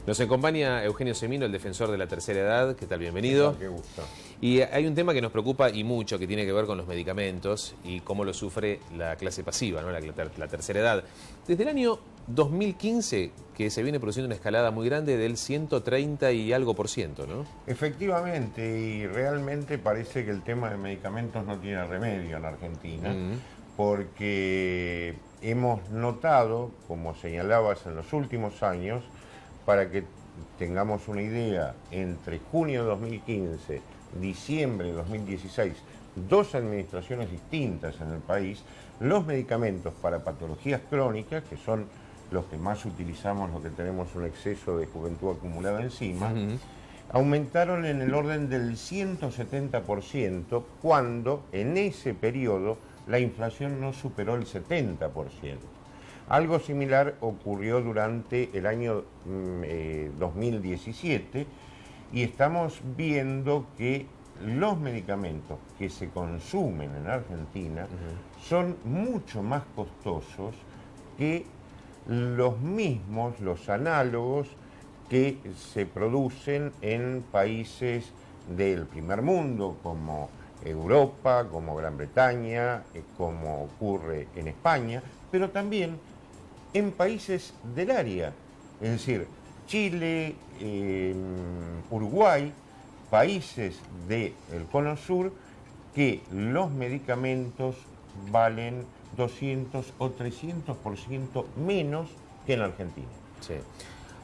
Nos acompaña Eugenio Semino, el defensor de la tercera edad. ¿Qué tal? Bienvenido. Qué gusto. Y hay un tema que nos preocupa y mucho, que tiene que ver con los medicamentos y cómo lo sufre la clase pasiva, ¿no? La tercera edad. Desde el año 2015 que se viene produciendo una escalada muy grande del 130 y algo %, ¿no? Efectivamente, y realmente parece que el tema de medicamentos no tiene remedio en Argentina, porque hemos notado, como señalabas en los últimos años, para que tengamos una idea, entre junio de 2015, diciembre de 2016, dos administraciones distintas en el país, los medicamentos para patologías crónicas, que son los que más utilizamos, los que tenemos un exceso de juventud acumulada encima, aumentaron en el orden del 170%, cuando en ese periodo la inflación no superó el 70%. Algo similar ocurrió durante el año 2017 y estamos viendo que los medicamentos que se consumen en Argentina son mucho más costosos que los mismos, los análogos que se producen en países del primer mundo, como Europa, como Gran Bretaña, como ocurre en España, pero también en países del área, es decir, Chile, Uruguay, países del Cono Sur, que los medicamentos valen 200 o 300% menos que en Argentina. Sí.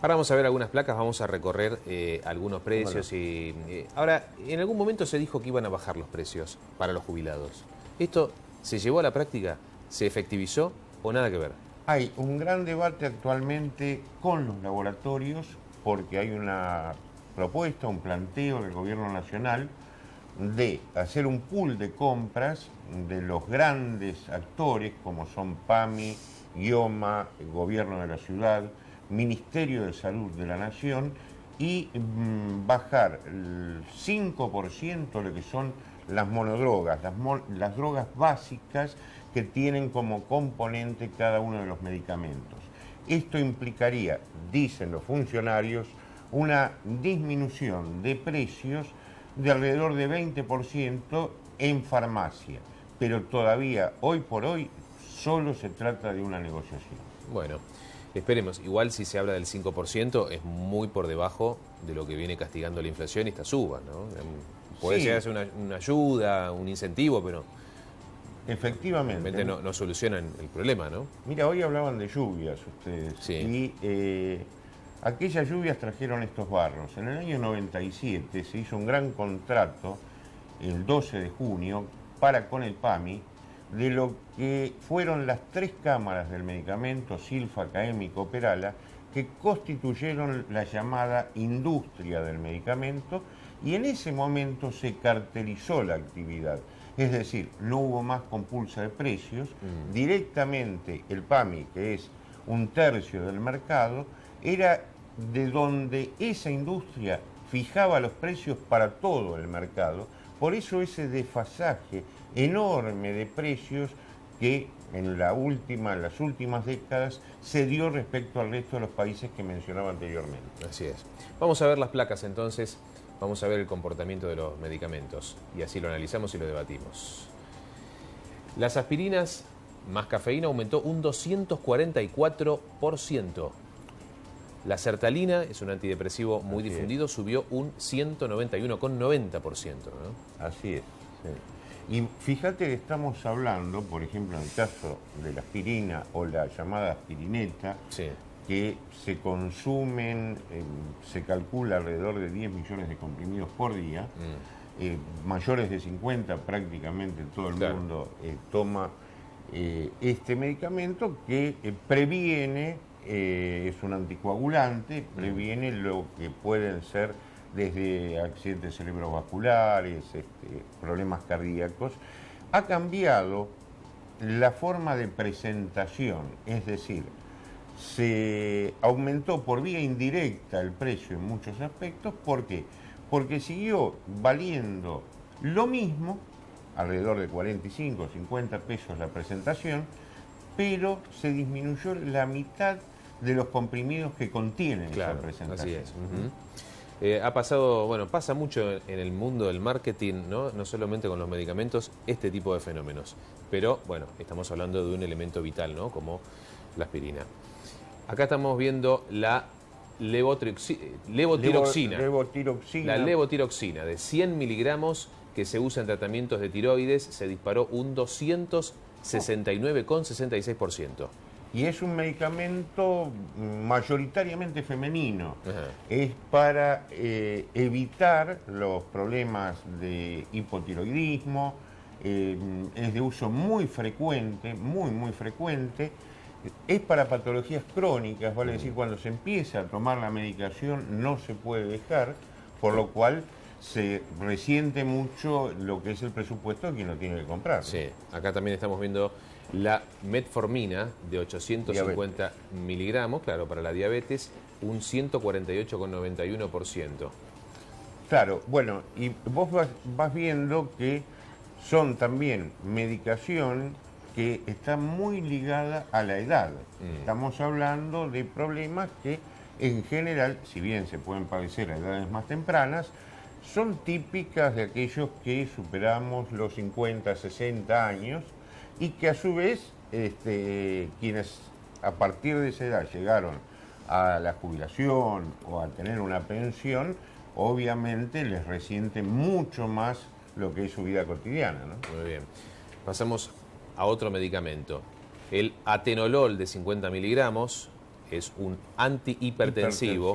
Ahora vamos a ver algunas placas, vamos a recorrer algunos precios. Bueno. Ahora, en algún momento se dijo que iban a bajar los precios para los jubilados. ¿Esto se llevó a la práctica? ¿Se efectivizó o nada que ver? Hay un gran debate actualmente con los laboratorios porque hay una propuesta, un planteo del Gobierno Nacional de hacer un pool de compras de los grandes actores como son PAMI, IOMA, el Gobierno de la Ciudad, Ministerio de Salud de la Nación y bajar el 5% lo que son las monodrogas, las drogas básicas que tienen como componente cada uno de los medicamentos. Esto implicaría, dicen los funcionarios, una disminución de precios de alrededor de 20% en farmacia, pero todavía, hoy por hoy, solo se trata de una negociación. Bueno, esperemos. Igual si se habla del 5% es muy por debajo de lo que viene castigando la inflación y esta suba, ¿no? Puede llegar a ser una ayuda, un incentivo, pero efectivamente no solucionan el problema, ¿no? Mira, hoy hablaban de lluvias ustedes, sí. Y aquellas lluvias trajeron estos barros. En el año 97 se hizo un gran contrato, el 12 de junio, con el PAMI, de lo que fueron las 3 cámaras del medicamento, Silfa, CAEM y Cooperala, que constituyeron la llamada industria del medicamento, y en ese momento se cartelizó la actividad. Es decir, no hubo más compulsa de precios, directamente el PAMI, que es 1/3 del mercado, era de donde esa industria fijaba los precios para todo el mercado. Por eso ese desfasaje enorme de precios que en las últimas décadas se dio respecto al resto de los países que mencionaba anteriormente. Así es. Vamos a ver las placas entonces. Vamos a ver el comportamiento de los medicamentos y así lo analizamos y lo debatimos. Las aspirinas más cafeína aumentó un 244%. La sertalina, es un antidepresivo muy difundido, subió un 191,90%, ¿no? Así es. Sí. Y fíjate que estamos hablando, por ejemplo, en el caso de la aspirina o la llamada aspirineta, que se consumen, se calcula alrededor de 10 millones de comprimidos por día, mayores de 50 prácticamente todo el mundo toma este medicamento que previene, es un anticoagulante, previene lo que pueden ser desde accidentes cerebrovasculares, problemas cardíacos. Ha cambiado la forma de presentación, es decir, se aumentó por vía indirecta el precio en muchos aspectos. ¿Por qué? Porque siguió valiendo lo mismo, alrededor de 45 o 50 pesos la presentación, pero se disminuyó la mitad de los comprimidos que contienen esa presentación. Así es. Ha pasado, bueno, pasa mucho en el mundo del marketing, ¿no? No solamente con los medicamentos, este tipo de fenómenos. Pero, bueno, estamos hablando de un elemento vital, ¿no? Como la aspirina. Acá estamos viendo la levotiroxina. La levotiroxina de 100 miligramos que se usa en tratamientos de tiroides se disparó un 269,66%. Y es un medicamento mayoritariamente femenino. Ajá. Es para evitar los problemas de hipotiroidismo. Es de uso muy frecuente, muy frecuente. Es para patologías crónicas, vale decir, cuando se empieza a tomar la medicación no se puede dejar, por lo cual se resiente mucho lo que es el presupuesto de quien lo tiene que comprar. Sí, acá también estamos viendo la metformina de 850 miligramos, claro, para la diabetes, un 148,91%. Claro, bueno, y vos vas viendo que son también medicación que está muy ligada a la edad. Estamos hablando de problemas que en general, si bien se pueden padecer a edades más tempranas, son típicas de aquellos que superamos los 50, 60 años y que a su vez quienes a partir de esa edad llegaron a la jubilación o a tener una pensión, obviamente les resiente mucho más lo que es su vida cotidiana, ¿no? Muy bien. Pasamos a otro medicamento. El atenolol de 50 miligramos es un antihipertensivo.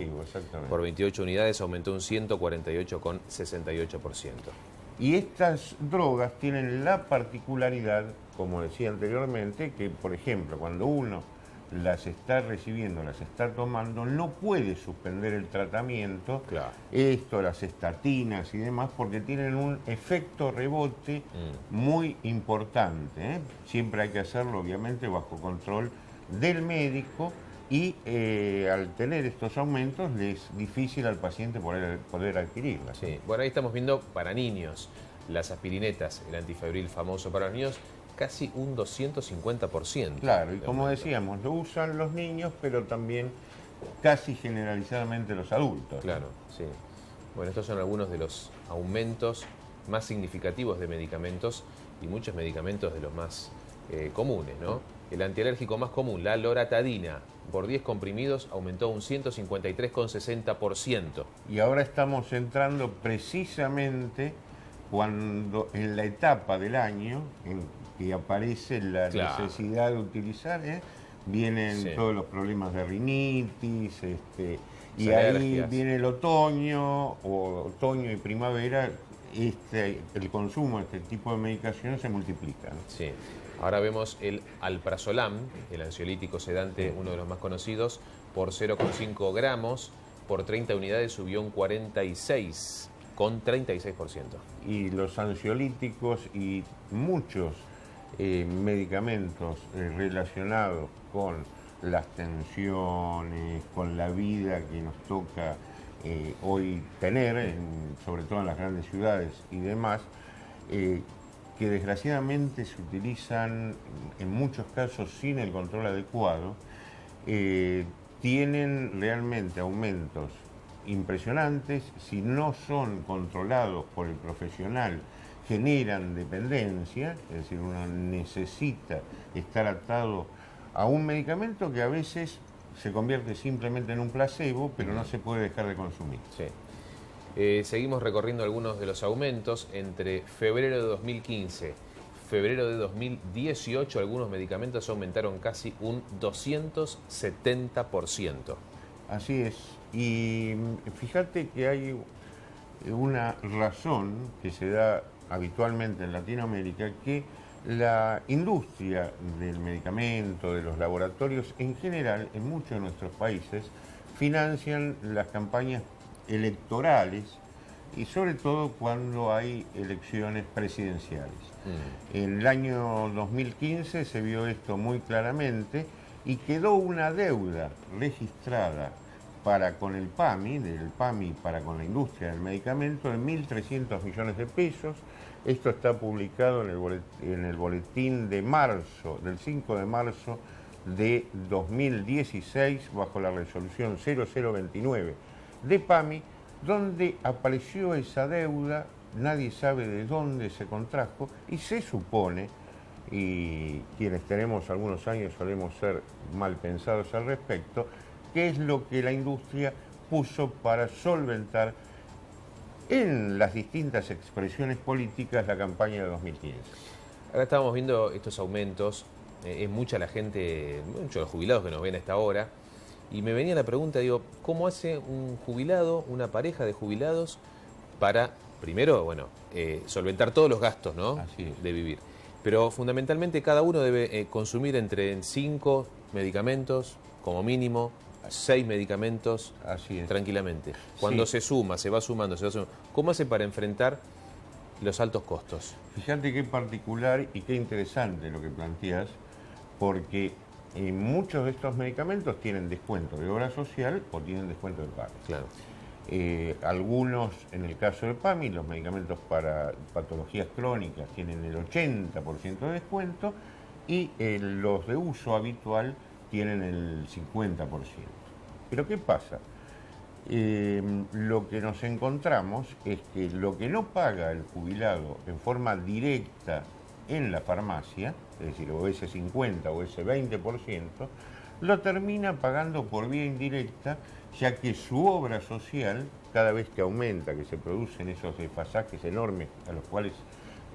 Por 28 unidades aumentó un 148,68%. Y estas drogas tienen la particularidad, como decía anteriormente, que por ejemplo cuando uno las está recibiendo, las está tomando, no puede suspender el tratamiento, Claro. Esto, las estatinas y demás, porque tienen un efecto rebote muy importante, ¿eh? Siempre hay que hacerlo, obviamente, bajo control del médico y al tener estos aumentos le es difícil al paciente poder adquirirlas. Sí. Bueno, ahí estamos viendo para niños las aspirinetas, el antifebril famoso para los niños, casi un 250%. Claro, y como decíamos, lo usan los niños, pero también casi generalizadamente los adultos. Claro, sí. Bueno, estos son algunos de los aumentos más significativos de medicamentos y muchos medicamentos de los más comunes, ¿no? El antialérgico más común, la loratadina, por 10 comprimidos aumentó un 153,60%. Y ahora estamos entrando precisamente cuando en la etapa del año en que aparece la necesidad de utilizar, vienen todos los problemas de rinitis, y ahí viene el otoño, o otoño y primavera, el consumo de este tipo de medicaciones se multiplica, ¿no? Sí. Ahora vemos el alprazolam, el ansiolítico sedante, uno de los más conocidos, por 0,5 gramos, por 30 unidades subió un 46,36%. Y los ansiolíticos y muchos medicamentos relacionados con las tensiones, con la vida que nos toca hoy tener, sobre todo en las grandes ciudades y demás, que desgraciadamente se utilizan en muchos casos sin el control adecuado, tienen realmente aumentos impresionantes. Si no son controlados por el profesional, generan dependencia, es decir, uno necesita estar atado a un medicamento que a veces se convierte simplemente en un placebo, pero no se puede dejar de consumir. Sí. Seguimos recorriendo algunos de los aumentos. Entre febrero de 2015 febrero de 2018 algunos medicamentos aumentaron casi un 270%. Así es. Y fíjate que hay una razón que se da habitualmente en Latinoamérica, que la industria del medicamento, de los laboratorios en general, en muchos de nuestros países, financian las campañas electorales y sobre todo cuando hay elecciones presidenciales. En el año 2015 se vio esto muy claramente y quedó una deuda registrada para con el PAMI, del PAMI para con la industria del medicamento, de 1.300 millones de pesos. Esto está publicado en el boletín de marzo, del 5 de marzo de 2016, bajo la resolución 0029 de PAMI, donde apareció esa deuda, nadie sabe de dónde se contrajo, y se supone, y quienes tenemos algunos años solemos ser mal pensados al respecto, que es lo que la industria puso para solventar en las distintas expresiones políticas la campaña de 2015. Ahora estábamos viendo estos aumentos, es mucha la gente, muchos los jubilados que nos ven a esta hora, y me venía la pregunta, digo, ¿cómo hace un jubilado, una pareja de jubilados, para, primero, bueno, solventar todos los gastos, ¿no?, de vivir? Pero fundamentalmente cada uno debe consumir entre 5 medicamentos, como mínimo, 6 medicamentos tranquilamente. Cuando se suma, se va sumando, ¿cómo hace para enfrentar los altos costos? Fíjate qué particular y qué interesante lo que planteas, porque muchos de estos medicamentos tienen descuento de obra social o tienen descuento de PAMI. Claro. Algunos, en el caso del PAMI, los medicamentos para patologías crónicas tienen el 80% de descuento y los de uso habitual tienen el 50%. Pero ¿qué pasa? Lo que nos encontramos es que lo que no paga el jubilado en forma directa en la farmacia, es decir, o ese 50 o ese 20%, lo termina pagando por vía indirecta, ya que su obra social, cada vez que aumenta, que se producen esos desfasajes enormes a los cuales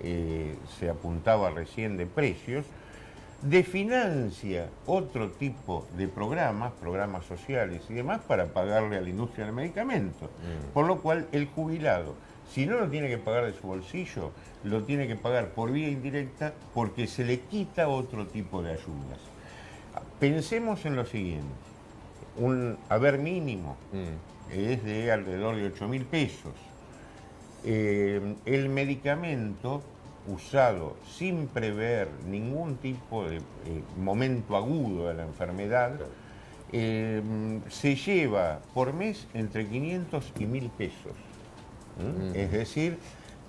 se apuntaba recién de precios, desfinancia otro tipo de programas sociales y demás para pagarle a la industria del medicamento. Por lo cual el jubilado, si no lo tiene que pagar de su bolsillo, lo tiene que pagar por vía indirecta porque se le quita otro tipo de ayudas. Pensemos en lo siguiente, un haber mínimo es de alrededor de 8.000 pesos. El medicamento usado sin prever ningún tipo de momento agudo de la enfermedad, se lleva por mes entre 500 y 1.000 pesos. Es decir,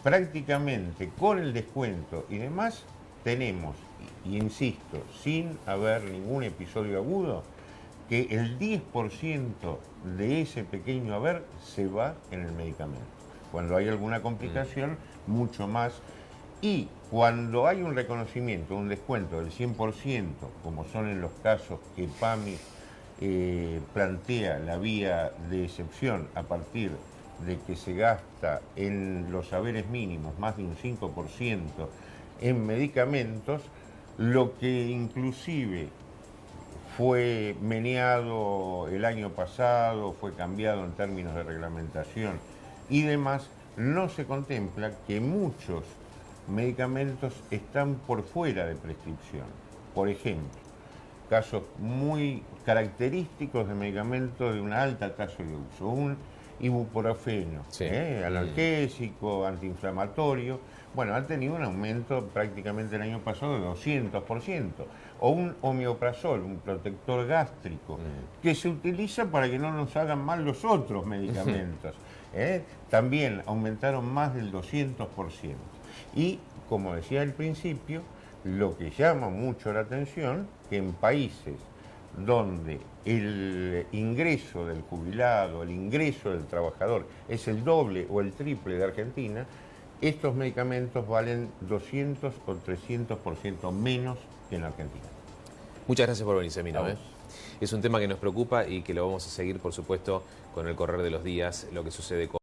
prácticamente con el descuento y demás tenemos, y insisto, sin haber ningún episodio agudo, que el 10% de ese pequeño haber se va en el medicamento. Cuando hay alguna complicación, mucho más. Y cuando hay un reconocimiento, un descuento del 100%, como son en los casos que PAMI plantea la vía de excepción a partir de que se gasta en los haberes mínimos más de un 5% en medicamentos, lo que inclusive fue meneado el año pasado, fue cambiado en términos de reglamentación y demás, no se contempla que muchos medicamentos están por fuera de prescripción. Por ejemplo, casos muy característicos de medicamentos de una alta tasa de uso, un ibuprofeno, analgésico, antiinflamatorio, bueno, ha tenido un aumento prácticamente el año pasado de 200%, o un omeprazol, un protector gástrico, que se utiliza para que no nos hagan mal los otros medicamentos, también aumentaron más del 200%. Y, como decía al principio, lo que llama mucho la atención, que en países donde el ingreso del jubilado, el ingreso del trabajador es el doble o el triple de Argentina, estos medicamentos valen 200 o 300% menos que en Argentina. Muchas gracias por venir, Semino. Es un tema que nos preocupa y que lo vamos a seguir, por supuesto, con el correr de los días, lo que sucede con